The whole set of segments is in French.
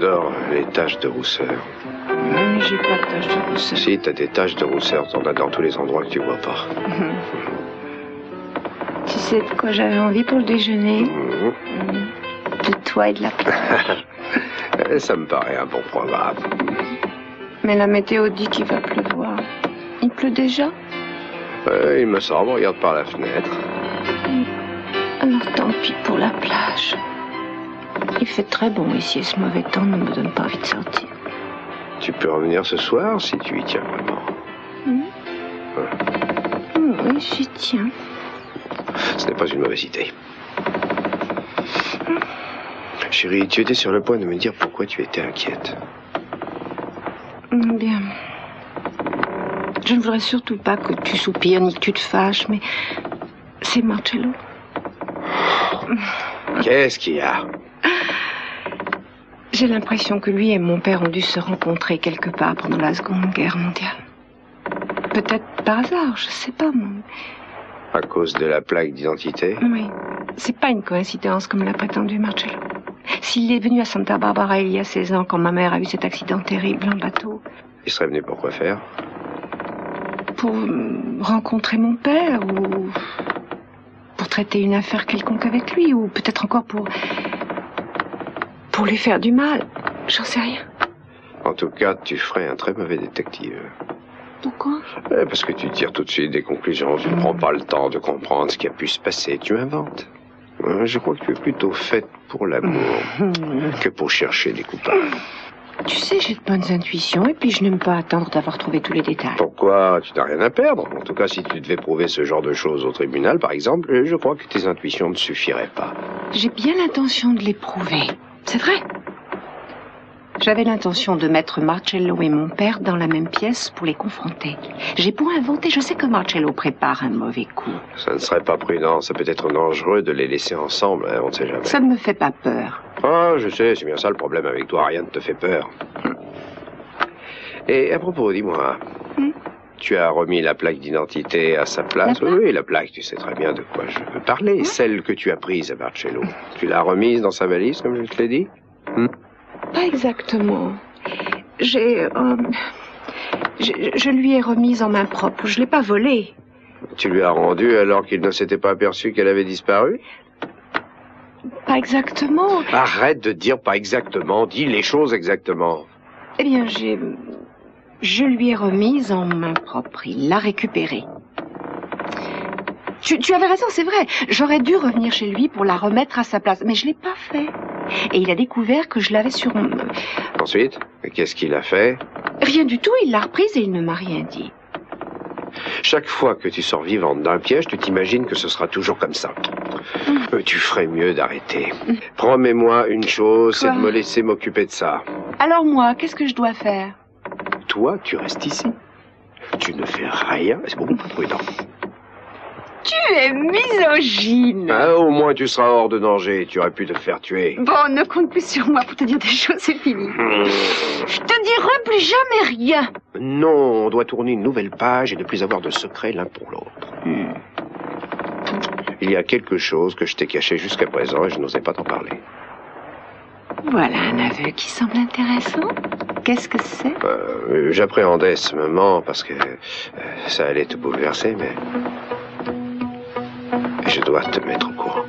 J'adore les taches de rousseur. Mais j'ai pas de taches de rousseur. Si, t'as des taches de rousseur, t'en as dans tous les endroits que tu vois pas. Tu sais de quoi j'avais envie pour le déjeuner? De toi et de la plage. Ça me paraît un bon programme. Mais la météo dit qu'il va pleuvoir. Il pleut déjà? Il me semble, regarde par la fenêtre. Alors tant pis pour la plage. Il fait très bon ici et ce mauvais temps ne me donne pas envie de sortir. Tu peux revenir ce soir si tu y tiens vraiment. Oui, j'y tiens. Ce n'est pas une mauvaise idée. Chérie, tu étais sur le point de me dire pourquoi tu étais inquiète. Bien. Je ne voudrais surtout pas que tu soupires ni que tu te fâches, mais c'est Marcello. Qu'est-ce qu'il y a? J'ai l'impression que lui et mon père ont dû se rencontrer quelque part pendant la Seconde Guerre mondiale. Peut-être par hasard, je sais pas, moi. À cause de la plaque d'identité? Oui. C'est pas une coïncidence comme l'a prétendu Marcello. S'il est venu à Santa Barbara il y a 16 ans, quand ma mère a eu cet accident terrible en bateau... Il serait venu pour quoi faire? Pour rencontrer mon père, ou... pour traiter une affaire quelconque avec lui, ou peut-être encore pour lui faire du mal. J'en sais rien. En tout cas, tu ferais un très mauvais détective. Pourquoi? Parce que tu tires tout de suite des conclusions. Tu ne prends pas le temps de comprendre ce qui a pu se passer. Tu inventes. Je crois que tu es plutôt faite pour l'amour que pour chercher des coupables. Tu sais, j'ai de bonnes intuitions et puis je n'aime pas attendre d'avoir trouvé tous les détails. Pourquoi? Tu n'as rien à perdre. En tout cas, si tu devais prouver ce genre de choses au tribunal, par exemple, je crois que tes intuitions ne suffiraient pas. J'ai bien l'intention de les prouver. C'est vrai. J'avais l'intention de mettre Marcello et mon père dans la même pièce pour les confronter. J'ai beau inventer, je sais que Marcello prépare un mauvais coup. Ça ne serait pas prudent, ça peut être dangereux de les laisser ensemble, hein, on ne sait jamais. Ça ne me fait pas peur. Ah, je sais, c'est bien ça le problème avec toi, rien ne te fait peur. Et à propos, dis-moi, tu as remis la plaque d'identité à sa place? Oui, la plaque, tu sais très bien de quoi je veux parler, celle que tu as prise à Marcello. Tu l'as remise dans sa valise, comme je te l'ai dit? Pas exactement. Je lui ai remise en main propre. Je l'ai pas volée. Tu lui as rendu alors qu'il ne s'était pas aperçu qu'elle avait disparu? Pas exactement. Arrête de dire pas exactement. Dis les choses exactement. Eh bien, je lui ai remise en main propre. Il l'a récupérée. Tu avais raison, c'est vrai. J'aurais dû revenir chez lui pour la remettre à sa place. Mais je l'ai pas fait. Et il a découvert que je l'avais sur... Ensuite, qu'est-ce qu'il a fait? Rien du tout, il l'a reprise et il ne m'a rien dit. Chaque fois que tu sors vivante d'un piège, tu t'imagines que ce sera toujours comme ça. Tu ferais mieux d'arrêter. Promets-moi une chose, c'est de me laisser m'occuper de ça. Alors moi, qu'est-ce que je dois faire? Toi, tu restes ici. Tu ne fais rien, c'est beaucoup plus prudent. Tu es misogyne. Ah, au moins tu seras hors de danger, tu aurais pu te faire tuer. Bon, ne compte plus sur moi pour te dire des choses, c'est fini. Je te dirai plus jamais rien. Non, on doit tourner une nouvelle page et ne plus avoir de secret l'un pour l'autre. Il y a quelque chose que je t'ai caché jusqu'à présent et je n'osais pas t'en parler. Voilà un aveu qui semble intéressant. Qu'est-ce que c'est? J'appréhendais ce moment parce que ça allait te bouleverser, mais... je dois te mettre au courant.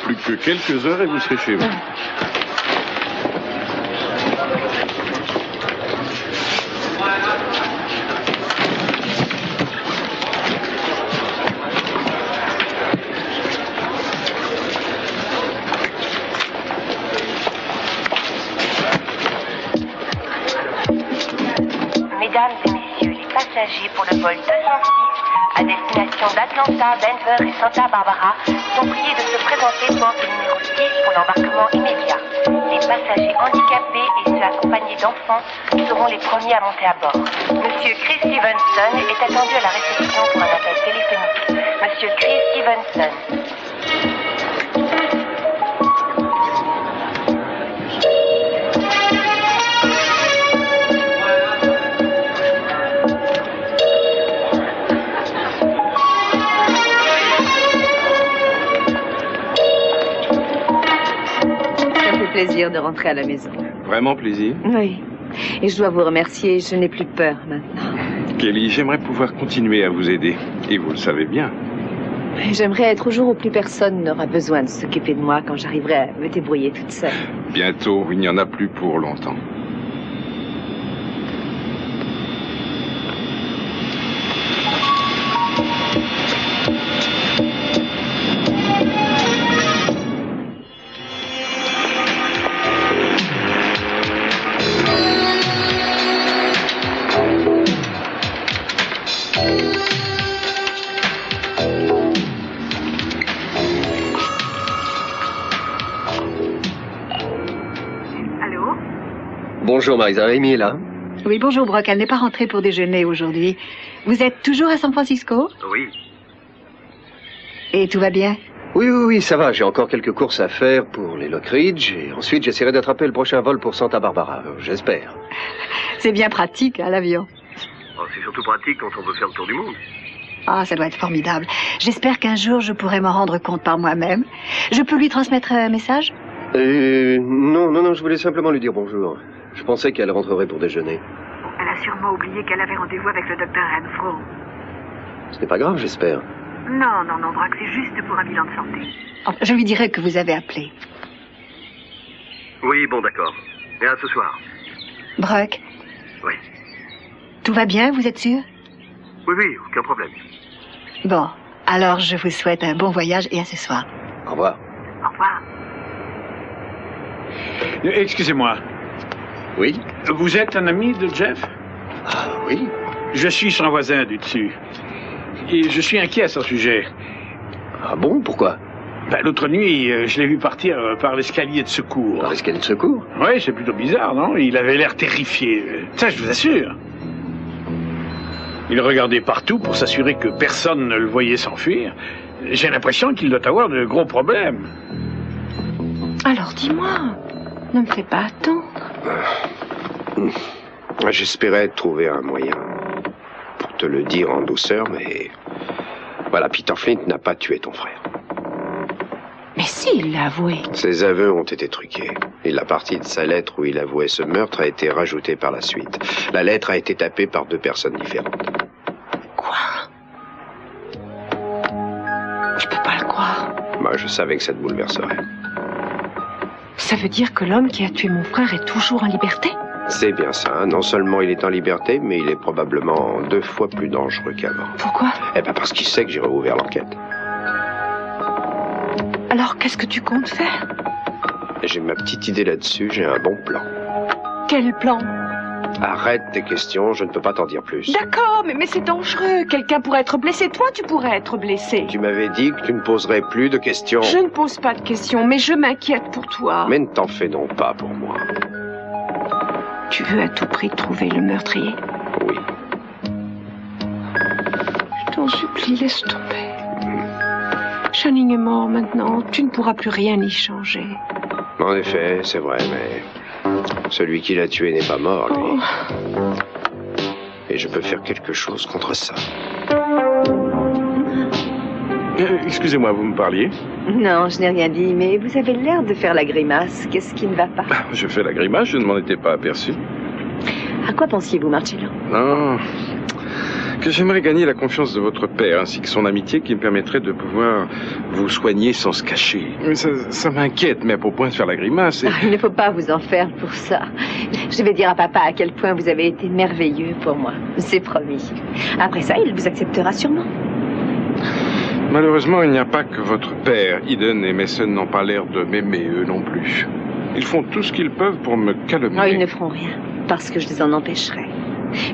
Plus que quelques heures et vous serez chez vous. Mesdames et messieurs, les passagers pour le vol 206 à destination d'Atlanta, Denver et Santa Barbara sont priés de se présenter devant le numéro 6 pour l'embarquement immédiat. Les passagers handicapés et ceux accompagnés d'enfants seront les premiers à monter à bord. Monsieur Chris Stevenson est attendu à la réception pour un appel téléphonique. Monsieur Chris Stevenson. plaisir de rentrer à la maison. Vraiment plaisir. Oui. Et je dois vous remercier, je n'ai plus peur maintenant. Kelly, j'aimerais pouvoir continuer à vous aider. Et vous le savez bien. J'aimerais être au jour où plus personne n'aura besoin de s'occuper de moi quand j'arriverai à me débrouiller toute seule. Bientôt, il n'y en a plus pour longtemps. Bonjour Marisa, Amy est là? Oui, bonjour Brock, elle n'est pas rentrée pour déjeuner aujourd'hui. Vous êtes toujours à San Francisco? Oui. Et tout va bien? Oui, ça va. J'ai encore quelques courses à faire pour les Lockridge et ensuite j'essaierai d'attraper le prochain vol pour Santa Barbara, j'espère. C'est bien pratique, hein, l'avion. Oh, c'est surtout pratique quand on veut faire le tour du monde. Ah, ça doit être formidable. J'espère qu'un jour je pourrai m'en rendre compte par moi-même. Je peux lui transmettre un message? Non, je voulais simplement lui dire bonjour. Je pensais qu'elle rentrerait pour déjeuner. Elle a sûrement oublié qu'elle avait rendez-vous avec le docteur Renfro. Ce n'est pas grave, j'espère. Non, Brock, c'est juste pour un bilan de santé. Enfin, je lui dirai que vous avez appelé. Oui, bon, d'accord. Et à ce soir. Brock? Oui. Tout va bien, vous êtes sûr? Oui, aucun problème. Bon, alors je vous souhaite un bon voyage et à ce soir. Au revoir. Au revoir. Excusez-moi. Oui? Vous êtes un ami de Jeff? Ah, oui. Je suis son voisin du dessus. Et je suis inquiet à son sujet. Ah bon? Pourquoi? L'autre nuit, je l'ai vu partir par l'escalier de secours. Par l'escalier de secours? Oui, c'est plutôt bizarre, non? Il avait l'air terrifié. Ça, je vous assure. Il regardait partout pour s'assurer que personne ne le voyait s'enfuir. J'ai l'impression qu'il doit avoir de gros problèmes. Alors dis-moi, ne me fais pas attendre. J'espérais trouver un moyen pour te le dire en douceur, mais voilà, Peter Flint n'a pas tué ton frère. Mais si, il l'a avoué. Ses aveux ont été truqués. Et la partie de sa lettre où il avouait ce meurtre a été rajoutée par la suite. La lettre a été tapée par 2 personnes différentes. Quoi? Je peux pas le croire. Moi, je savais que ça te bouleverserait. Ça veut dire que l'homme qui a tué mon frère est toujours en liberté? C'est bien ça. Non seulement il est en liberté, mais il est probablement 2 fois plus dangereux qu'avant. Pourquoi? Parce qu'il sait que j'ai rouvert l'enquête. Alors, qu'est-ce que tu comptes faire? J'ai ma petite idée là-dessus, j'ai un bon plan. Quel plan? Arrête tes questions, je ne peux pas t'en dire plus. D'accord, mais c'est dangereux. Quelqu'un pourrait être blessé. Toi, tu pourrais être blessé. Tu m'avais dit que tu ne poserais plus de questions. Je ne pose pas de questions, mais je m'inquiète pour toi. Mais ne t'en fais donc pas pour moi. Tu veux à tout prix trouver le meurtrier? Oui. Je t'en supplie, laisse tomber. Channing est mort maintenant. Tu ne pourras plus rien y changer. En effet, c'est vrai, mais celui qui l'a tué n'est pas mort, lui. Oh. Et je peux faire quelque chose contre ça. Excusez-moi, vous me parliez? Non, je n'ai rien dit, mais vous avez l'air de faire la grimace. Qu'est-ce qui ne va pas? Je fais la grimace, je ne m'en étais pas aperçu. À quoi pensiez-vous, Marcello? Non, que j'aimerais gagner la confiance de votre père, ainsi que son amitié qui me permettrait de pouvoir vous soigner sans se cacher. Mais ça m'inquiète, mais à point de faire la grimace. Il ne faut pas vous en faire pour ça. Je vais dire à papa à quel point vous avez été merveilleux pour moi. C'est promis. Après ça, il vous acceptera sûrement. Malheureusement, il n'y a pas que votre père. Eden et Mason n'ont pas l'air de m'aimer, eux non plus. Ils font tout ce qu'ils peuvent pour me calmer. Non, ils ne feront rien, parce que je les en empêcherai.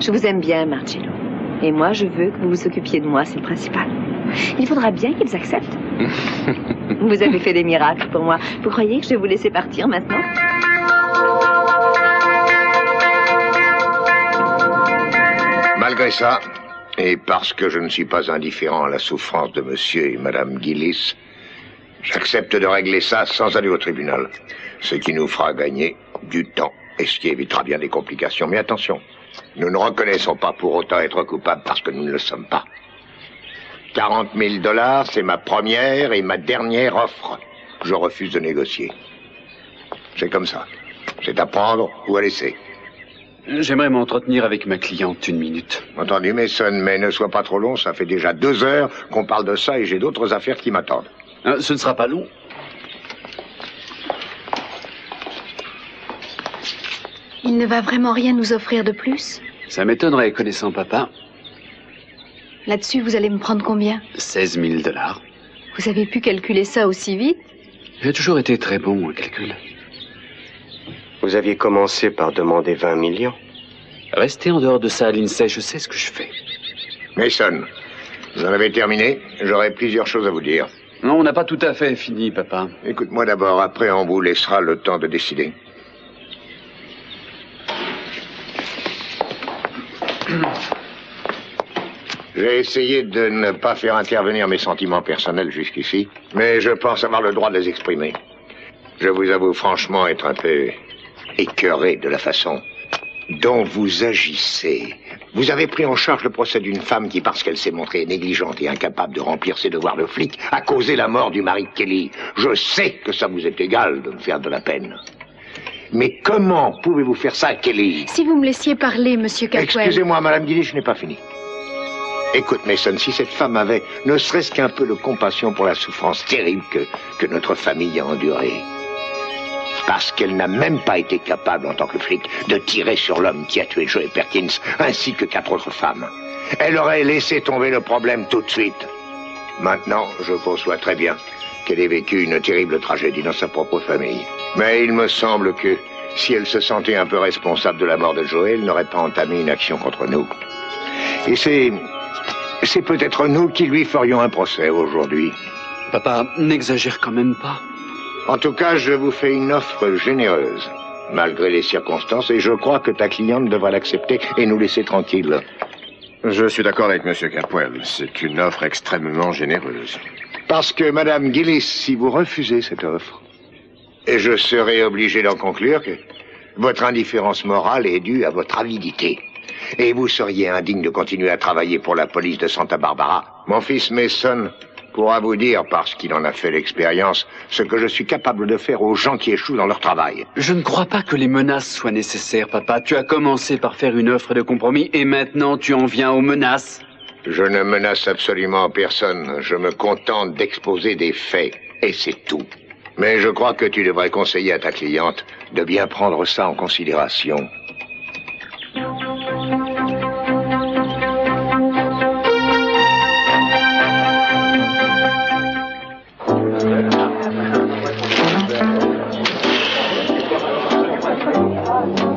Je vous aime bien, Marcello. Et moi, je veux que vous vous occupiez de moi, c'est le principal. Il faudra bien qu'ils acceptent. Vous avez fait des miracles pour moi. Vous croyez que je vais vous laisser partir maintenant? Malgré ça, et parce que je ne suis pas indifférent à la souffrance de monsieur et madame Gillis, j'accepte de régler ça sans aller au tribunal. Ce qui nous fera gagner du temps et ce qui évitera bien des complications. Mais attention, nous ne reconnaissons pas pour autant être coupables parce que nous ne le sommes pas. 40 000 $, c'est ma première et ma dernière offre. Je refuse de négocier. C'est comme ça. C'est à prendre ou à laisser. J'aimerais m'entretenir avec ma cliente 1 minute. Entendu, Mason, mais ne sois pas trop long. Ça fait déjà 2 heures qu'on parle de ça et j'ai d'autres affaires qui m'attendent. Ce ne sera pas long. Il ne va vraiment rien nous offrir de plus? Ça m'étonnerait, connaissant papa. Là-dessus, vous allez me prendre combien? 16 000 $. Vous avez pu calculer ça aussi vite? J'ai toujours été très bon au calcul. Vous aviez commencé par demander 20 millions. Restez en dehors de ça à l'INSEE, je sais ce que je fais. Mason, vous en avez terminé? J'aurai plusieurs choses à vous dire. Non, on n'a pas tout à fait fini, papa. Écoute-moi d'abord, après on vous laissera le temps de décider. J'ai essayé de ne pas faire intervenir mes sentiments personnels jusqu'ici, mais je pense avoir le droit de les exprimer. Je vous avoue franchement être un peu écœuré de la façon dont vous agissez. Vous avez pris en charge le procès d'une femme qui, parce qu'elle s'est montrée négligente et incapable de remplir ses devoirs de flic, a causé la mort du mari de Kelly. Je sais que ça vous est égal de me faire de la peine. Mais comment pouvez-vous faire ça, Kelly? Si vous me laissiez parler, Monsieur Capwell... Excusez-moi, Madame Gillis, je n'ai pas fini. Écoute, Mason, si cette femme avait ne serait-ce qu'un peu de compassion pour la souffrance terrible que notre famille a endurée, parce qu'elle n'a même pas été capable, en tant que flic, de tirer sur l'homme qui a tué Joey Perkins, ainsi que 4 autres femmes, elle aurait laissé tomber le problème tout de suite. Maintenant, je conçois très bien qu'elle ait vécu une terrible tragédie dans sa propre famille. Mais il me semble que, si elle se sentait un peu responsable de la mort de Joey, elle n'aurait pas entamé une action contre nous. Et c'est peut-être nous qui lui ferions un procès aujourd'hui. Papa, n'exagère quand même pas. En tout cas, je vous fais une offre généreuse, malgré les circonstances, et je crois que ta cliente devra l'accepter et nous laisser tranquilles. Je suis d'accord avec M. Capwell. C'est une offre extrêmement généreuse. Parce que, Madame Gillis, si vous refusez cette offre, et je serai obligé d'en conclure que votre indifférence morale est due à votre avidité. Et vous seriez indigne de continuer à travailler pour la police de Santa Barbara. Mon fils Mason pourra vous dire, parce qu'il en a fait l'expérience, ce que je suis capable de faire aux gens qui échouent dans leur travail. Je ne crois pas que les menaces soient nécessaires, papa. Tu as commencé par faire une offre de compromis et maintenant tu en viens aux menaces. Je ne menace absolument personne. Je me contente d'exposer des faits. Et c'est tout. Mais je crois que tu devrais conseiller à ta cliente de bien prendre ça en considération.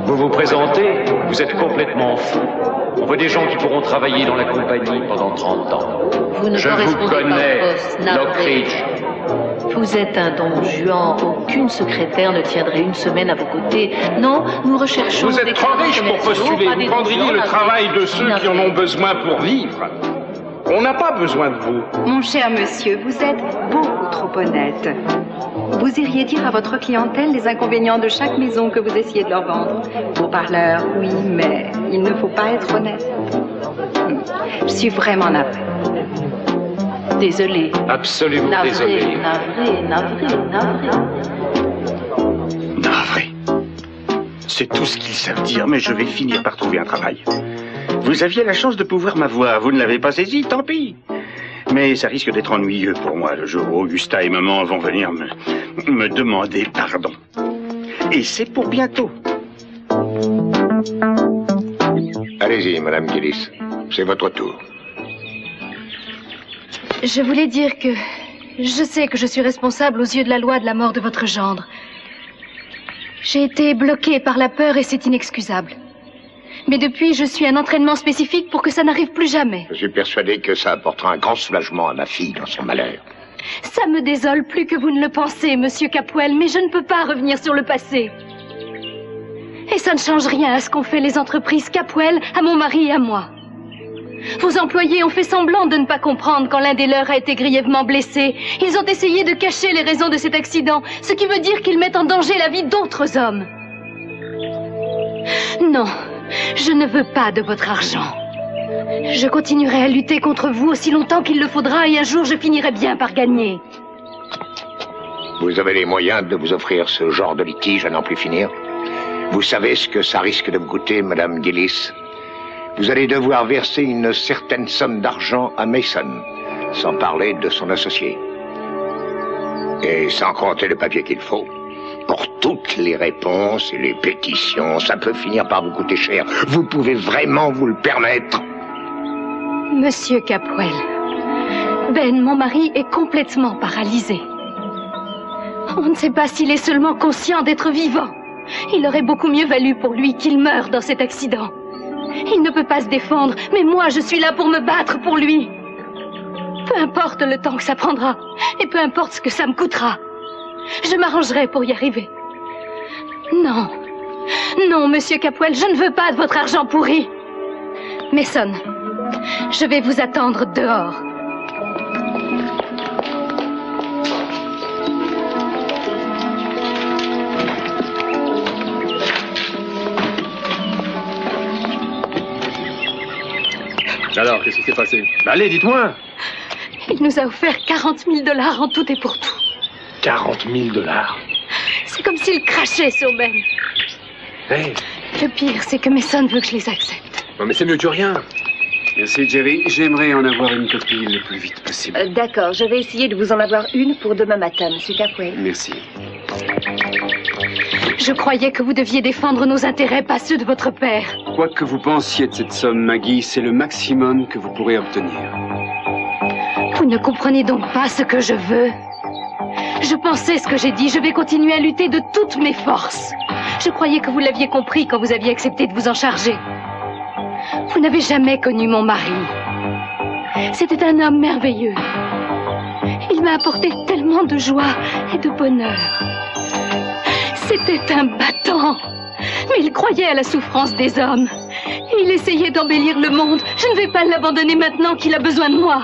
Vous vous présentez, vous êtes complètement fou. On veut des gens qui pourront travailler dans la compagnie pendant 30 ans. Vous ne Je vous correspondez connais, pas au poste, navré. Lockridge. Vous êtes un don Juan. Aucune secrétaire ne tiendrait une semaine à vos côtés. Non, nous recherchons... Vous êtes des trop riche pour commerciaux, postuler. pas des Vous prendriez dons le Juan, travail de ceux qui en ont besoin pour vivre. On n'a pas besoin de vous. Mon cher monsieur, vous êtes beaucoup trop honnête. Vous iriez dire à votre clientèle les inconvénients de chaque maison que vous essayez de leur vendre. Beau parleur, oui, mais il ne faut pas être honnête. Je suis vraiment navrée. Désolée. Absolument Navré, désolé. Navré. C'est tout ce qu'ils savent dire, mais je vais finir par trouver un travail. Vous aviez la chance de pouvoir m'avoir. Vous ne l'avez pas saisi, tant pis. Mais ça risque d'être ennuyeux pour moi le jour où Augusta et maman vont venir me demander pardon. Et c'est pour bientôt. Allez-y, Madame Gillis. C'est votre tour. Je voulais dire que... Je sais que je suis responsable aux yeux de la loi de la mort de votre gendre. J'ai été bloquée par la peur et c'est inexcusable. Mais depuis, je suis un entraînement spécifique pour que ça n'arrive plus jamais. Je suis persuadé que ça apportera un grand soulagement à ma fille dans son malheur. Ça me désole plus que vous ne le pensez, Monsieur Capwell, mais je ne peux pas revenir sur le passé. Et ça ne change rien à ce qu'ont fait les entreprises Capwell, à mon mari et à moi. Vos employés ont fait semblant de ne pas comprendre quand l'un des leurs a été grièvement blessé. Ils ont essayé de cacher les raisons de cet accident, ce qui veut dire qu'ils mettent en danger la vie d'autres hommes. Non, je ne veux pas de votre argent. Je continuerai à lutter contre vous aussi longtemps qu'il le faudra et un jour je finirai bien par gagner. Vous avez les moyens de vous offrir ce genre de litige à n'en plus finir? Vous savez ce que ça risque de vous coûter, Madame Gillis? Vous allez devoir verser une certaine somme d'argent à Mason, sans parler de son associé. Et sans compter le papier qu'il faut. Pour toutes les réponses et les pétitions, ça peut finir par vous coûter cher. Vous pouvez vraiment vous le permettre? Monsieur Capwell, Ben, mon mari, est complètement paralysé. On ne sait pas s'il est seulement conscient d'être vivant. Il aurait beaucoup mieux valu pour lui qu'il meure dans cet accident. Il ne peut pas se défendre, mais moi, je suis là pour me battre pour lui. Peu importe le temps que ça prendra, et peu importe ce que ça me coûtera. Je m'arrangerai pour y arriver. Non. Non, Monsieur Capwell, je ne veux pas de votre argent pourri. Mason, je vais vous attendre dehors. Alors, qu'est-ce qui s'est passé? Allez, dites-moi. Il nous a offert 40 000 $ en tout et pour tout. 40 000 $. C'est comme s'il crachait sur Ben. Hey. Le pire, c'est que Mason veut que je les accepte. Non, mais c'est mieux que rien. Merci, Jerry. J'aimerais en avoir une copie le plus vite possible. D'accord, je vais essayer de vous en avoir une pour demain matin, Monsieur Capwell. Merci. Je croyais que vous deviez défendre nos intérêts, pas ceux de votre père. Quoi que vous pensiez de cette somme, Maggie, c'est le maximum que vous pourrez obtenir. Vous ne comprenez donc pas ce que je veux. Je pensais ce que j'ai dit. Je vais continuer à lutter de toutes mes forces. Je croyais que vous l'aviez compris quand vous aviez accepté de vous en charger. Vous n'avez jamais connu mon mari. C'était un homme merveilleux. Il m'a apporté tellement de joie et de bonheur. C'était un battant. Mais il croyait à la souffrance des hommes. Et il essayait d'embellir le monde. Je ne vais pas l'abandonner maintenant qu'il a besoin de moi.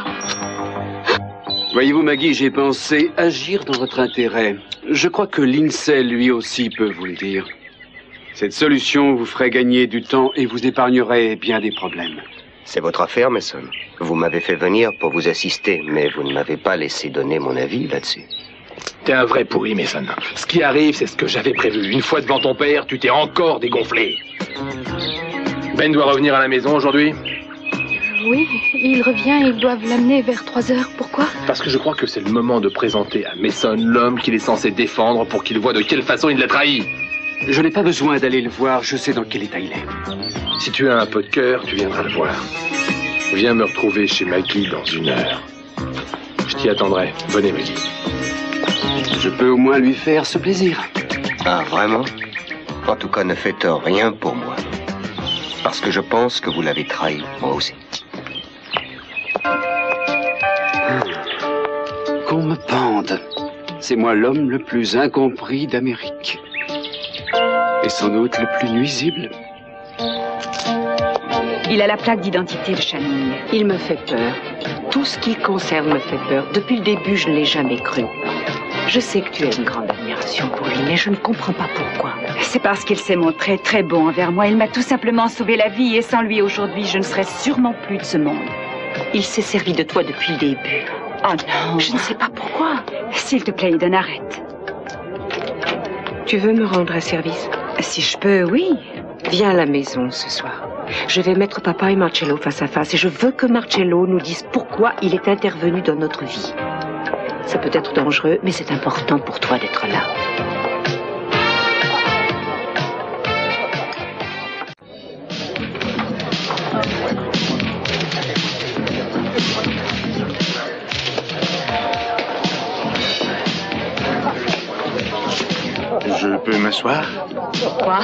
Voyez-vous, Maggie, j'ai pensé agir dans votre intérêt. Je crois que Lindsay, lui aussi, peut vous le dire. Cette solution vous ferait gagner du temps et vous épargnerait bien des problèmes. C'est votre affaire, Mason. Vous m'avez fait venir pour vous assister, mais vous ne m'avez pas laissé donner mon avis là-dessus. T'es un vrai pourri, Mason. Ce qui arrive, c'est ce que j'avais prévu. Une fois devant ton père, tu t'es encore dégonflé. Ben doit revenir à la maison aujourd'hui? Oui, il revient, ils doivent l'amener vers 3 heures. Pourquoi? Parce que je crois que c'est le moment de présenter à Mason l'homme qu'il est censé défendre pour qu'il voie de quelle façon il l'a trahi. Je n'ai pas besoin d'aller le voir, je sais dans quel état il est. Si tu as un peu de cœur, tu viendras le voir. Viens me retrouver chez Maggie dans 1 heure. Je t'y attendrai. Venez, Maggie. Je peux au moins lui faire ce plaisir. Ah, vraiment? En tout cas, ne faites rien pour moi. Parce que je pense que vous l'avez trahi, moi aussi. Qu'on me pende. C'est moi l'homme le plus incompris d'Amérique. Et sans doute le plus nuisible. Il a la plaque d'identité de Channing. Il me fait peur. Tout ce qui le concerne me fait peur. Depuis le début, je ne l'ai jamais cru. Je sais que tu as une grande admiration pour lui, mais je ne comprends pas pourquoi. C'est parce qu'il s'est montré très bon envers moi. Il m'a tout simplement sauvé la vie et sans lui aujourd'hui, je ne serais sûrement plus de ce monde. Il s'est servi de toi depuis le début. Oh non. Je ne sais pas pourquoi. S'il te plaît, Eden, arrête. Tu veux me rendre un service? Si je peux, oui. Viens à la maison ce soir. Je vais mettre papa et Marcello face à face et je veux que Marcello nous dise pourquoi il est intervenu dans notre vie. Ça peut être dangereux, mais c'est important pour toi d'être là. Je peux m'asseoir? Quoi?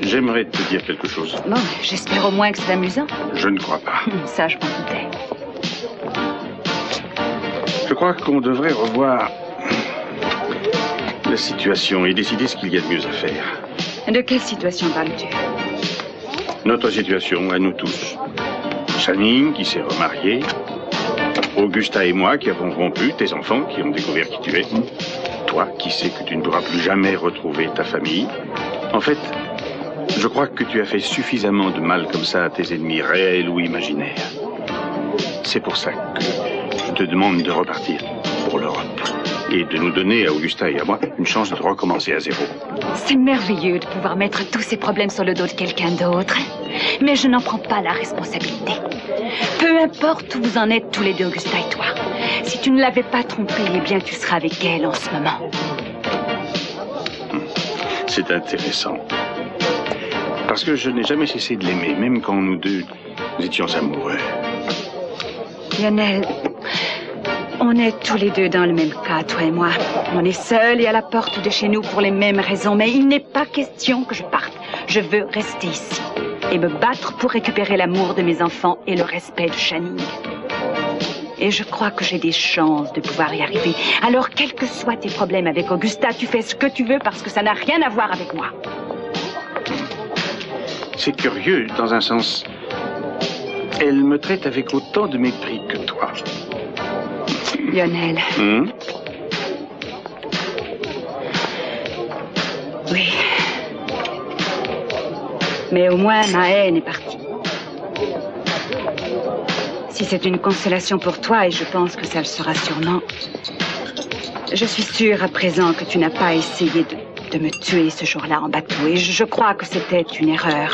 J'aimerais te dire quelque chose. Bon, j'espère au moins que c'est amusant. Je ne crois pas. Ça, je m'en doutais. Je crois qu'on devrait revoir la situation et décider ce qu'il y a de mieux à faire. De quelle situation parles-tu? Notre situation, à nous tous. Channing, qui s'est remarié. Augusta et moi, qui avons rompu. Tes enfants, qui ont découvert qui tu es. Toi, qui sais que tu ne pourras plus jamais retrouver ta famille. En fait, je crois que tu as fait suffisamment de mal comme ça à tes ennemis réels ou imaginaires. C'est pour ça que je te demande de repartir pour l'Europe. et de nous donner à Augusta et à moi une chance de recommencer à zéro. C'est merveilleux de pouvoir mettre tous ces problèmes sur le dos de quelqu'un d'autre. Mais je n'en prends pas la responsabilité. Peu importe où vous en êtes tous les deux, Augusta et toi. Si tu ne l'avais pas trompée, eh bien tu seras avec elle en ce moment. C'est intéressant. Parce que je n'ai jamais cessé de l'aimer, même quand nous deux étions amoureux. Lionel, on est tous les deux dans le même cas, toi et moi. On est seuls et à la porte de chez nous pour les mêmes raisons, mais il n'est pas question que je parte. Je veux rester ici et me battre pour récupérer l'amour de mes enfants et le respect de Channing. Et je crois que j'ai des chances de pouvoir y arriver. Alors, quels que soient tes problèmes avec Augusta, tu fais ce que tu veux parce que ça n'a rien à voir avec moi. C'est curieux, dans un sens. Elle me traite avec autant de mépris que toi. Lionel. Oui. Mais au moins, ma haine est partie. Si c'est une consolation pour toi, et je pense que ça le sera sûrement, je suis sûre à présent que tu n'as pas essayé de me tuer ce jour-là en bateau. Et je crois que c'était une erreur.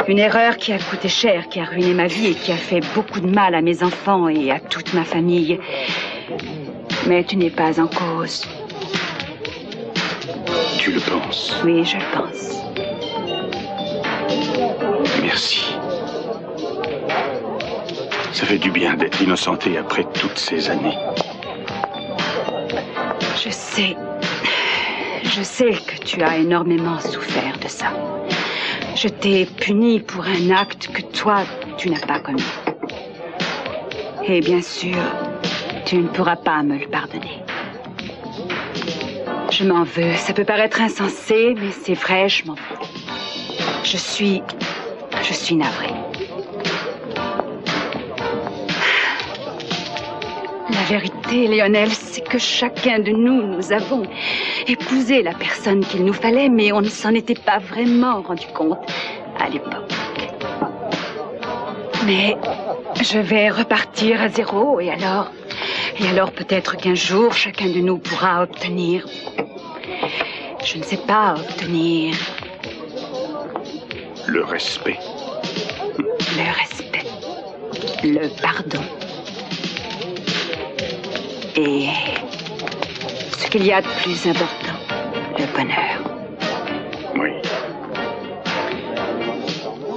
Une erreur qui a coûté cher, qui a ruiné ma vie et qui a fait beaucoup de mal à mes enfants et à toute ma famille. Mais tu n'es pas en cause. Tu le penses? Oui, je le pense. Merci. Ça fait du bien d'être innocenté après toutes ces années. Je sais. Je sais que tu as énormément souffert de ça. Je t'ai puni pour un acte que toi, tu n'as pas commis. Et bien sûr, tu ne pourras pas me le pardonner. Je m'en veux. Ça peut paraître insensé, mais c'est vrai, je m'en veux. Je suis navrée. La vérité, Lionel, c'est que chacun de nous avons épousé la personne qu'il nous fallait, mais on ne s'en était pas vraiment rendu compte à l'époque. Mais je vais repartir à zéro, et alors peut-être qu'un jour, chacun de nous pourra obtenir... Je ne sais pas, obtenir... Le respect. Le respect. Le pardon. Et ce qu'il y a de plus important, le bonheur. Oui.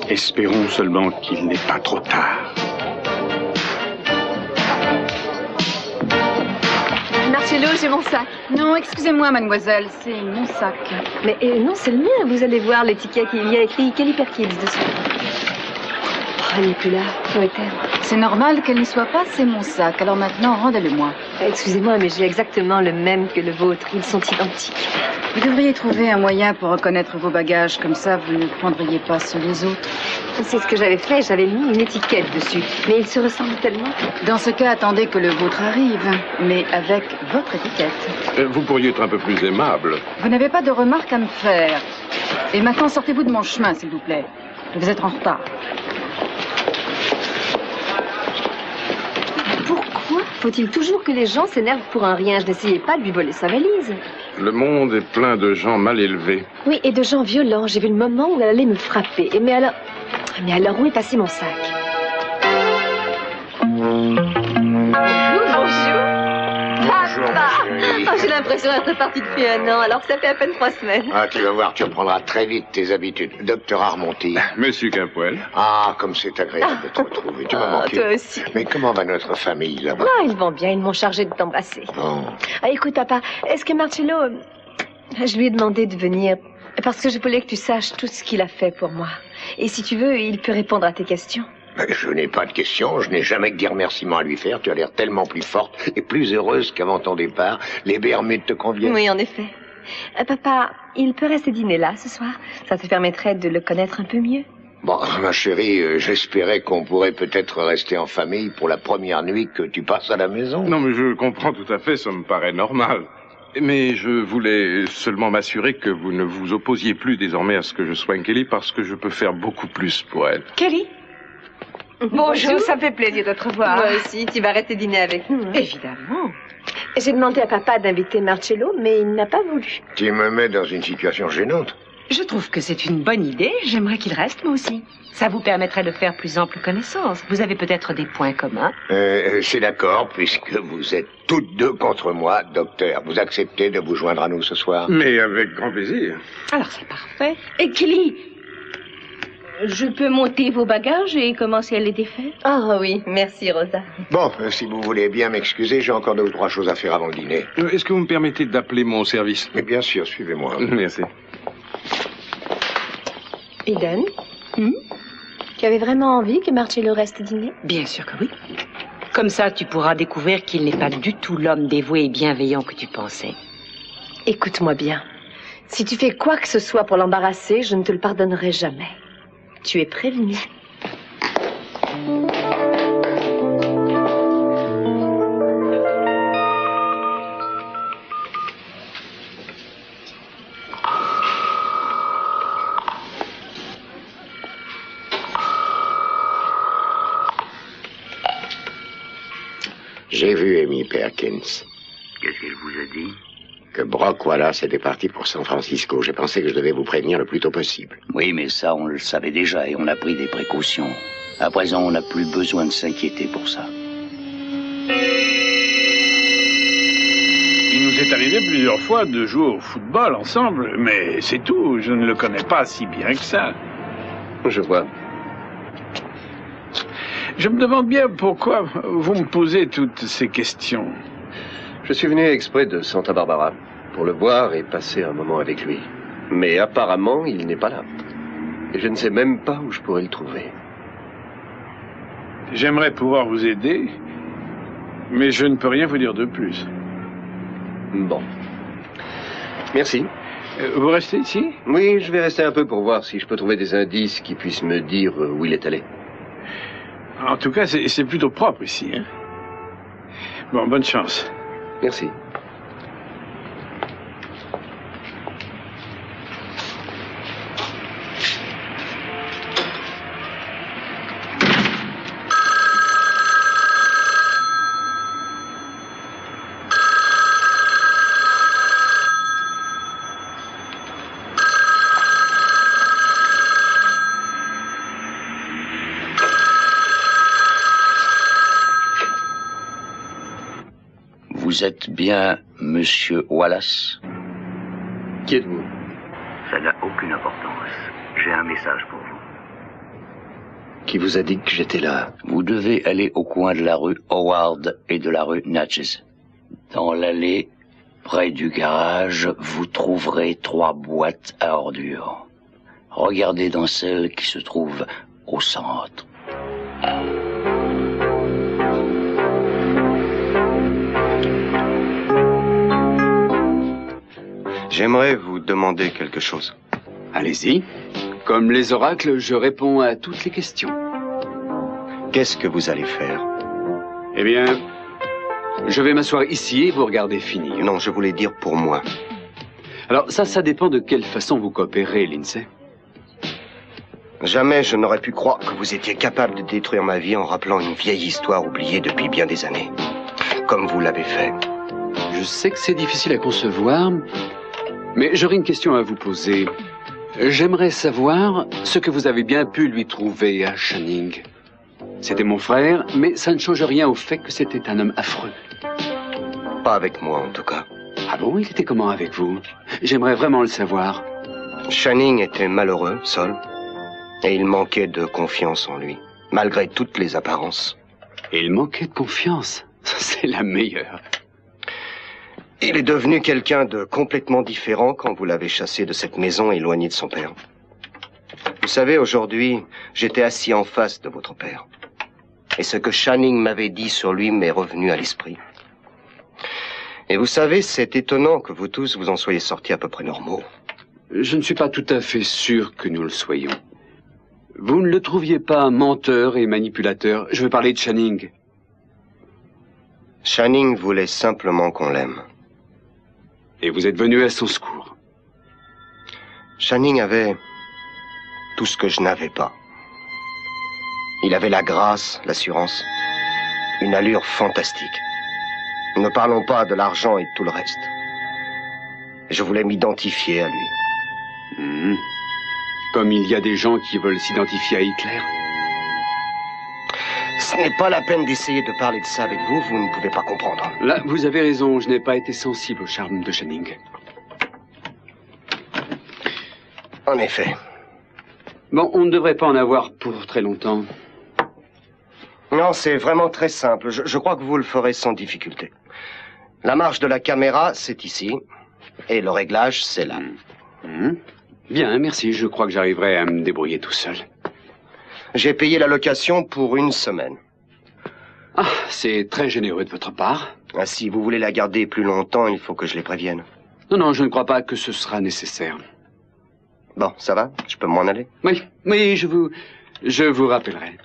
Espérons seulement qu'il n'est pas trop tard. Marcello, j'ai mon sac. Non, excusez-moi, mademoiselle, c'est mon sac. Mais non, c'est le mien. Vous allez voir l'étiquette, il y a écrit Kelly Perkins dessus. Oh, elle n'est plus là. Où est-elle? C'est normal qu'elle n'y soit pas, c'est mon sac. Alors maintenant, rendez-le-moi. Excusez-moi, mais j'ai exactement le même que le vôtre. Ils sont identiques. Vous devriez trouver un moyen pour reconnaître vos bagages. Comme ça, vous ne prendriez pas ceux des autres. C'est ce que j'avais fait. J'avais mis une étiquette dessus. Mais ils se ressemblent tellement. Dans ce cas, attendez que le vôtre arrive. Mais avec votre étiquette. Vous pourriez être un peu plus aimable. Vous n'avez pas de remarques à me faire. Et maintenant, sortez-vous de mon chemin, s'il vous plaît. Vous êtes en retard. Pourquoi faut-il toujours que les gens s'énervent pour un rien? Je n'essayais pas de lui voler sa valise. Le monde est plein de gens mal élevés. Oui, et de gens violents. J'ai vu le moment où elle allait me frapper. Mais alors, où est passé mon sac? Bonjour. Papa. Oh, j'ai l'impression d'être partie depuis 1 an, alors que ça fait à peine 3 semaines. Ah, tu vas voir, tu reprendras très vite tes habitudes. Docteur Armonti. Monsieur Capoel. Ah, comme c'est agréable de te retrouver. Tu m'as manqué. Toi aussi. Mais comment va notre famille là-bas? Ah, ils vont bien, ils m'ont chargé de t'embrasser. Oh. Ah, écoute, papa, est-ce que Marcello... Je lui ai demandé de venir parce que je voulais que tu saches tout ce qu'il a fait pour moi. Et si tu veux, il peut répondre à tes questions. Je n'ai pas de questions, je n'ai jamais que des remerciements à lui faire. Tu as l'air tellement plus forte et plus heureuse qu'avant ton départ. Les Bermudes te conviennent? Oui, en effet. Papa, il peut rester dîner là ce soir. Ça te permettrait de le connaître un peu mieux. Bon, ma chérie, j'espérais qu'on pourrait peut-être rester en famille pour la première nuit que tu passes à la maison. Non, mais je comprends tout à fait, ça me paraît normal. Mais je voulais seulement m'assurer que vous ne vous opposiez plus désormais à ce que je soigne Kelly, parce que je peux faire beaucoup plus pour elle. Kelly? Bonjour, ça me fait plaisir de te revoir. Moi aussi, tu vas arrêter dîner avec nous. Hein? Évidemment. J'ai demandé à papa d'inviter Marcello, mais il n'a pas voulu. Tu me mets dans une situation gênante. Je trouve que c'est une bonne idée. J'aimerais qu'il reste, moi aussi. Ça vous permettrait de faire plus ample connaissance. Vous avez peut-être des points communs. C'est d'accord, puisque vous êtes toutes deux contre moi, docteur. Vous acceptez de vous joindre à nous ce soir? Mais avec grand plaisir. Alors c'est parfait. Et Kelly, je peux monter vos bagages et commencer à les défaire? Oh oui, merci Rosa. Bon, si vous voulez bien m'excuser, j'ai encore 2 ou 3 choses à faire avant le dîner. Est-ce que vous me permettez d'appeler mon service? Mais bien sûr, suivez-moi. Merci. Eden, tu avais vraiment envie que Marcello reste dîner? Bien sûr que oui. Comme ça, tu pourras découvrir qu'il n'est pas du tout l'homme dévoué et bienveillant que tu pensais. Écoute-moi bien. Si tu fais quoi que ce soit pour l'embarrasser, je ne te le pardonnerai jamais. Tu es prévenu. J'ai vu Amy Perkins. Qu'est-ce qu'elle vous a dit? Que Brock Wallace était parti pour San Francisco. J'ai pensé que je devais vous prévenir le plus tôt possible. Oui, mais ça, on le savait déjà et on a pris des précautions. À présent, on n'a plus besoin de s'inquiéter pour ça. Il nous est arrivé plusieurs fois de jouer au football ensemble, mais c'est tout. Je ne le connais pas si bien que ça. Je vois. Je me demande bien pourquoi vous me posez toutes ces questions. Je suis venu exprès de Santa Barbara pour le voir et passer un moment avec lui. Mais apparemment, il n'est pas là. Et je ne sais même pas où je pourrais le trouver. J'aimerais pouvoir vous aider, mais je ne peux rien vous dire de plus. Bon. Merci. Vous restez ici? Oui, je vais rester un peu pour voir si je peux trouver des indices qui puissent me dire où il est allé. En tout cas, c'est plutôt propre ici. Hein? Bon, bonne chance. Merci. Vous êtes bien Monsieur Wallace? Qui êtes-vous? Ça n'a aucune importance. J'ai un message pour vous. Qui vous a dit que j'étais là? Vous devez aller au coin de la rue Howard et de la rue Natchez. Dans l'allée, près du garage, vous trouverez 3 boîtes à ordures. Regardez dans celle qui se trouve au centre. J'aimerais vous demander quelque chose. Allez-y. Comme les oracles, je réponds à toutes les questions. Qu'est-ce que vous allez faire? Eh bien, je vais m'asseoir ici et vous regarder finir. Non, je voulais dire pour moi. Alors ça dépend de quelle façon vous coopérez, Lindsay. Jamais je n'aurais pu croire que vous étiez capable de détruire ma vie en rappelant une vieille histoire oubliée depuis bien des années. Comme vous l'avez fait. Je sais que c'est difficile à concevoir, mais j'aurais une question à vous poser. J'aimerais savoir ce que vous avez bien pu lui trouver à Channing. C'était mon frère, mais ça ne change rien au fait que c'était un homme affreux. Pas avec moi, en tout cas. Ah bon, il était comment avec vous? J'aimerais vraiment le savoir. Channing était malheureux, seul, et il manquait de confiance en lui, malgré toutes les apparences. Et il manquait de confiance. C'est la meilleure. Il est devenu quelqu'un de complètement différent quand vous l'avez chassé de cette maison éloignée de son père. Vous savez, aujourd'hui, j'étais assis en face de votre père. Et ce que Channing m'avait dit sur lui m'est revenu à l'esprit. Et vous savez, c'est étonnant que vous tous vous en soyez sortis à peu près normaux. Je ne suis pas tout à fait sûr que nous le soyons. Vous ne le trouviez pas menteur et manipulateur? Je veux parler de Channing. Channing voulait simplement qu'on l'aime. Et vous êtes venu à son secours. Channing avait tout ce que je n'avais pas. Il avait la grâce, l'assurance, une allure fantastique. Ne parlons pas de l'argent et de tout le reste. Je voulais m'identifier à lui. Comme il y a des gens qui veulent s'identifier à Hitler. Ce n'est pas la peine d'essayer de parler de ça avec vous, vous ne pouvez pas comprendre. Là, vous avez raison, je n'ai pas été sensible au charme de Channing. En effet. Bon, on ne devrait pas en avoir pour très longtemps. Non, c'est vraiment très simple. Je crois que vous le ferez sans difficulté. La marche de la caméra, c'est ici. Et le réglage, c'est là. Bien, merci. Je crois que j'arriverai à me débrouiller tout seul. J'ai payé la location pour 1 semaine. Ah, c'est très généreux de votre part. Ah, si vous voulez la garder plus longtemps, il faut que je les prévienne. Non, je ne crois pas que ce sera nécessaire. Bon, ça va? Je peux m'en aller? Oui, je vous rappellerai.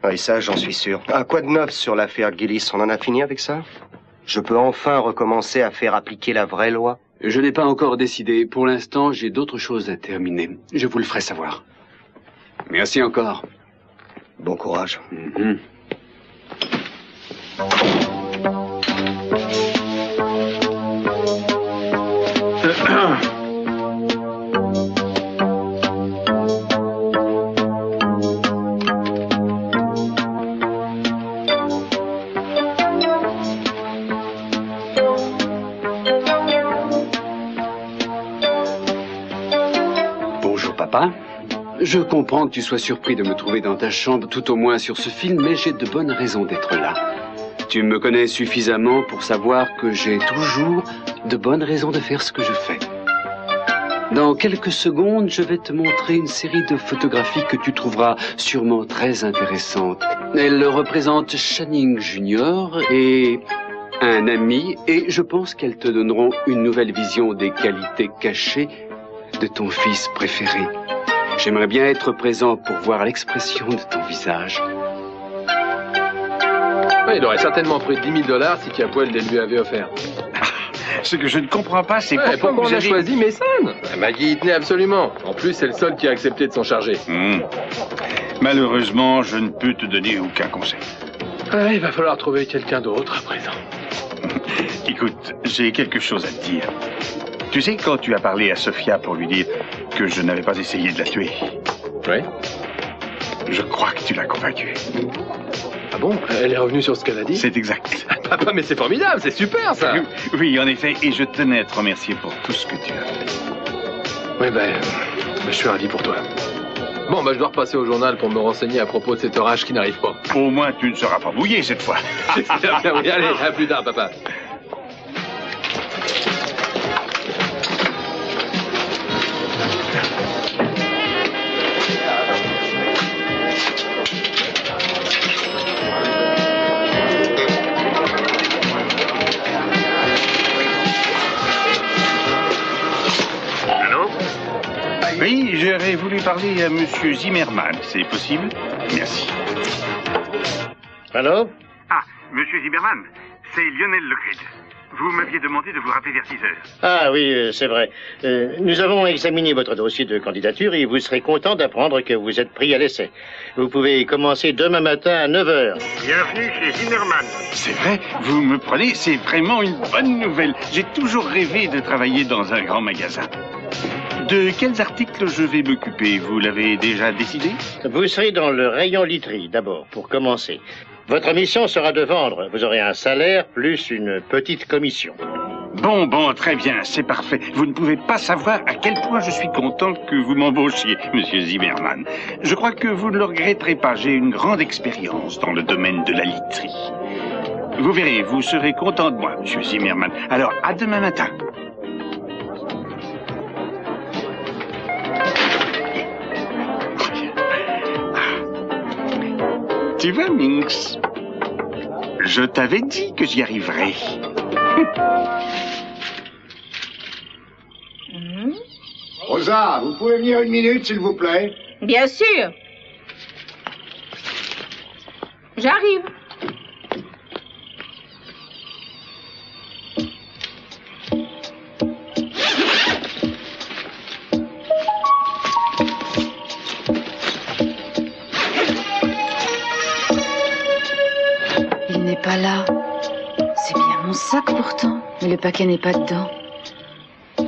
Oui, ça, j'en suis sûr. Ah, quoi de neuf sur l'affaire Gillis? On en a fini avec ça? Je peux enfin recommencer à faire appliquer la vraie loi? Je n'ai pas encore décidé. Pour l'instant, j'ai d'autres choses à terminer. Je vous le ferai savoir. Merci encore. Bon courage. Bonjour, papa. Je comprends que tu sois surpris de me trouver dans ta chambre, tout au moins sur ce film, mais j'ai de bonnes raisons d'être là. Tu me connais suffisamment pour savoir que j'ai toujours de bonnes raisons de faire ce que je fais. Dans quelques secondes, je vais te montrer une série de photographies que tu trouveras sûrement très intéressantes. Elles représentent Channing Jr. et un ami, et je pense qu'elles te donneront une nouvelle vision des qualités cachées de ton fils préféré. J'aimerais bien être présent pour voir l'expression de ton visage. Il aurait certainement pris 10 000 $ si Capwell les lui avait offert. Ce que je ne comprends pas, c'est pourquoi vous on a avez... choisi Mason. Maggie y tenait absolument. En plus, c'est le seul qui a accepté de s'en charger. Malheureusement, je ne peux te donner aucun conseil. Il va falloir trouver quelqu'un d'autre à présent. Écoute, j'ai quelque chose à te dire. Tu sais, quand tu as parlé à Sophia pour lui dire que je n'avais pas essayé de la tuer... Oui. Je crois que tu l'as convaincue. Ah bon? Elle est revenue sur ce qu'elle a dit? C'est exact. Papa, mais c'est formidable, c'est super ça! Oui, en effet, et je tenais à te remercier pour tout ce que tu as fait. Oui, je suis ravi pour toi. Bon, je dois repasser au journal pour me renseigner à propos de cet orage qui n'arrive pas. Au moins, tu ne seras pas mouillé cette fois. J'espère bien, oui. Allez, à plus tard, papa. Oui, j'aurais voulu parler à Monsieur Zimmerman. C'est possible? Merci. Allô? Ah, Monsieur Zimmerman, c'est Lionel Lecret. Vous m'aviez demandé de vous rappeler vers 6 heures. Ah oui, c'est vrai. Nous avons examiné votre dossier de candidature et vous serez content d'apprendre que vous êtes pris à l'essai. Vous pouvez commencer demain matin à 9 h. Bienvenue chez Zimmerman. C'est vrai, vous me prenez, c'est vraiment une bonne nouvelle. J'ai toujours rêvé de travailler dans un grand magasin. De quels articles je vais m'occuper? Vous l'avez déjà décidé? Vous serez dans le rayon literie, d'abord, pour commencer. Votre mission sera de vendre. Vous aurez un salaire plus une petite commission. Bon, très bien, c'est parfait. Vous ne pouvez pas savoir à quel point je suis content que vous m'embauchiez, Monsieur Zimmerman. Je crois que vous ne le regretterez pas. J'ai une grande expérience dans le domaine de la literie. Vous verrez, vous serez content de moi, Monsieur Zimmerman. Alors, à demain matin. Tu vois, Minx, je t'avais dit que j'y arriverais. Rosa, vous pouvez venir 1 minute, s'il vous plaît? Bien sûr. J'arrive. Il n'est pas là. C'est bien mon sac pourtant, mais le paquet n'est pas dedans. Oh,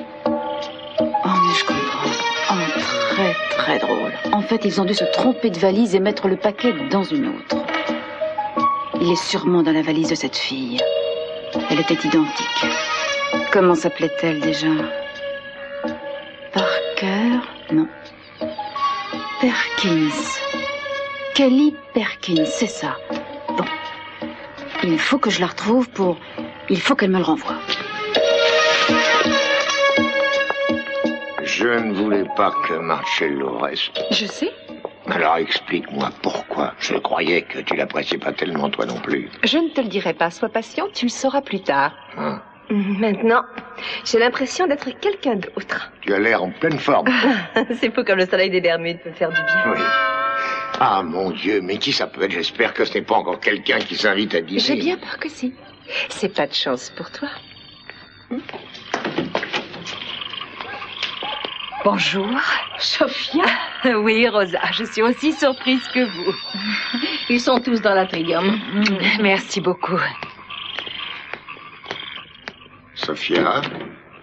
mais je comprends. Oh, très, très drôle. En fait, ils ont dû se tromper de valise et mettre le paquet dans une autre. Il est sûrement dans la valise de cette fille. Elle était identique. Comment s'appelait-elle déjà? Parker? Non. Perkins. Kelly Perkins, c'est ça. Bon. Il faut que je la retrouve pour... Il faut qu'elle me le renvoie. Je ne voulais pas que Marcello reste. Je sais. Alors explique-moi pourquoi. Je croyais que tu l'appréciais pas tellement toi non plus. Je ne te le dirai pas. Sois patient, tu le sauras plus tard. Hein? Maintenant, j'ai l'impression d'être quelqu'un d'autre. Tu as l'air en pleine forme. C'est fou comme le soleil des Bermudes peut faire du bien. Oui. Ah mon Dieu, mais qui ça peut être? J'espère que ce n'est pas encore quelqu'un qui s'invite à dîner. J'ai bien peur que si. C'est pas de chance pour toi. Bonjour. Sophia? Oui, Rosa, je suis aussi surprise que vous. Ils sont tous dans l'atrium. Merci beaucoup. Sophia?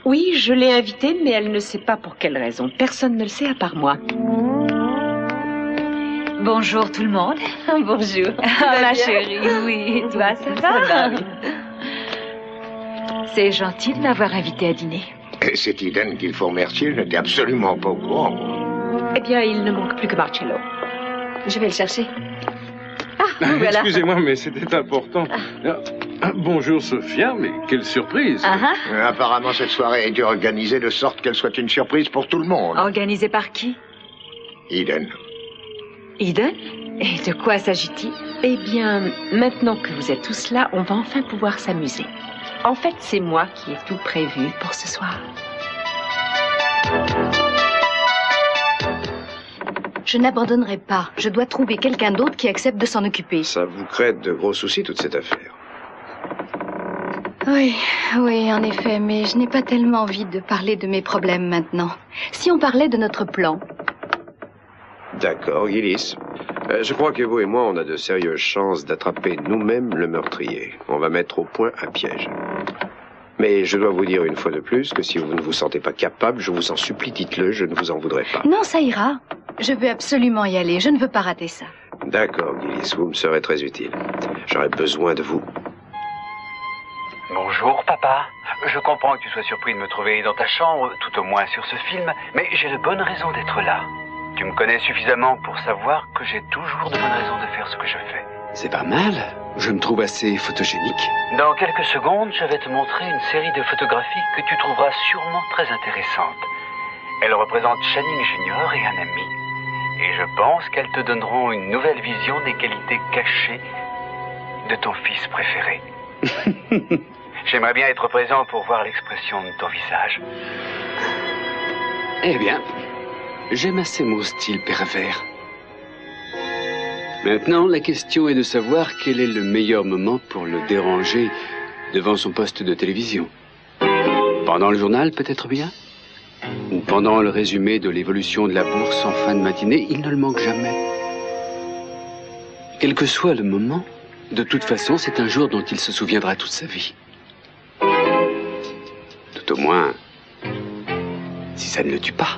Oui, je l'ai invitée, mais elle ne sait pas pour quelle raison. Personne ne le sait à part moi. Bonjour tout le monde. Bonjour. Ah, ma chérie, oui. Et toi, ça va? oui. C'est gentil de m'avoir invité à dîner. Et c'est Eden qu'il faut remercier, je n'étais absolument pas au courant. Eh bien, il ne manque plus que Marcello. Je vais le chercher. Ah, voilà. Excusez-moi, mais c'était important. Bonjour Sophia, mais quelle surprise. Apparemment, cette soirée a été organisée de sorte qu'elle soit une surprise pour tout le monde. Organisée par qui? Eden. Eden? Et de quoi s'agit-il? Eh bien, maintenant que vous êtes tous là, on va enfin pouvoir s'amuser. En fait, c'est moi qui ai tout prévu pour ce soir. Je n'abandonnerai pas. Je dois trouver quelqu'un d'autre qui accepte de s'en occuper. Ça vous crée de gros soucis, toute cette affaire. Oui, en effet, mais je n'ai pas tellement envie de parler de mes problèmes maintenant. Si on parlait de notre plan. D'accord, Gillis. Je crois que vous et moi, on a de sérieuses chances d'attraper nous-mêmes le meurtrier. On va mettre au point un piège. Mais je dois vous dire une fois de plus que si vous ne vous sentez pas capable, je vous en supplie, dites-le, je ne vous en voudrais pas. Non, ça ira. Je veux absolument y aller. Je ne veux pas rater ça. D'accord, Gillis, vous me serez très utile. J'aurai besoin de vous. Bonjour, papa. Je comprends que tu sois surpris de me trouver dans ta chambre, tout au moins sur ce film, mais j'ai de bonnes raisons d'être là. Tu me connais suffisamment pour savoir que j'ai toujours de bonnes raisons de faire ce que je fais. C'est pas mal. Je me trouve assez photogénique. Dans quelques secondes, je vais te montrer une série de photographies que tu trouveras sûrement très intéressantes. Elles représentent Channing Junior et un ami. Et je pense qu'elles te donneront une nouvelle vision des qualités cachées de ton fils préféré. J'aimerais bien être présent pour voir l'expression de ton visage. Eh bien, j'aime assez mon style pervers. Maintenant, la question est de savoir quel est le meilleur moment pour le déranger devant son poste de télévision. Pendant le journal, peut-être bien? Ou pendant le résumé de l'évolution de la bourse en fin de matinée, il ne le manque jamais. Quel que soit le moment, de toute façon, c'est un jour dont il se souviendra toute sa vie. Tout au moins, si ça ne le tue pas.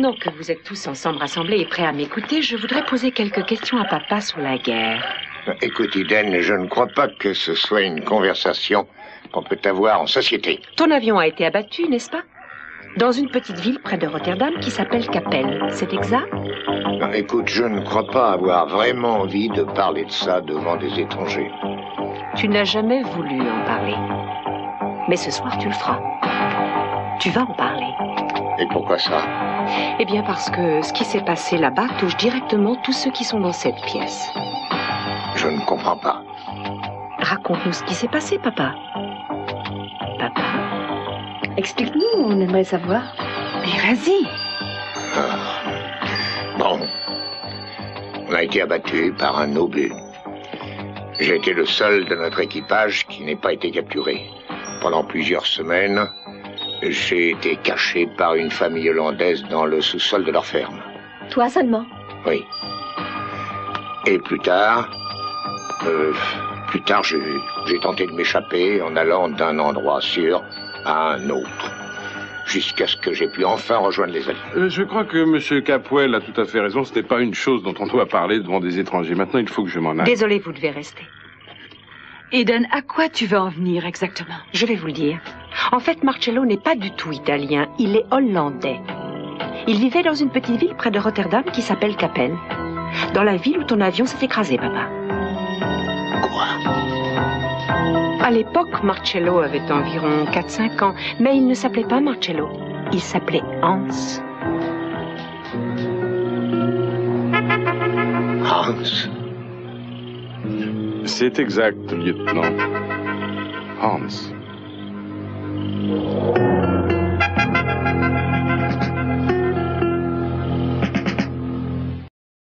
Maintenant que vous êtes tous ensemble rassemblés et prêts à m'écouter, je voudrais poser quelques questions à papa sur la guerre. Écoute, Eden, je ne crois pas que ce soit une conversation qu'on peut avoir en société. Ton avion a été abattu, n'est-ce pas? Dans une petite ville près de Rotterdam qui s'appelle Kapelle, c'est exact? Non, écoute, je ne crois pas avoir vraiment envie de parler de ça devant des étrangers. Tu n'as jamais voulu en parler. Mais ce soir, tu le feras. Tu vas en parler. Et pourquoi ça? Eh bien parce que ce qui s'est passé là-bas touche directement tous ceux qui sont dans cette pièce. Je ne comprends pas. Raconte-nous ce qui s'est passé, papa. Papa? Explique-nous, on aimerait savoir. Mais vas-y. Bon. On a été abattu par un obus. J'ai été le seul de notre équipage qui n'ait pas été capturé. Pendant plusieurs semaines, j'ai été caché par une famille hollandaise dans le sous-sol de leur ferme. Toi seulement? Oui. Et plus tard, j'ai tenté de m'échapper en allant d'un endroit sûr à un autre, jusqu'à ce que j'ai pu enfin rejoindre les Alliés. Je crois que M. Capwell a tout à fait raison. Ce n'est pas une chose dont on doit parler devant des étrangers. Maintenant, il faut que je m'en aille. Désolé, vous devez rester. Eden, à quoi tu veux en venir exactement? Je vais vous le dire. En fait, Marcello n'est pas du tout italien, il est hollandais. Il vivait dans une petite ville près de Rotterdam qui s'appelle Kapelle. Dans la ville où ton avion s'est écrasé, papa. Quoi? À l'époque, Marcello avait environ 4-5 ans, mais il ne s'appelait pas Marcello. Il s'appelait Hans. Hans? C'est exact, lieutenant. Hans.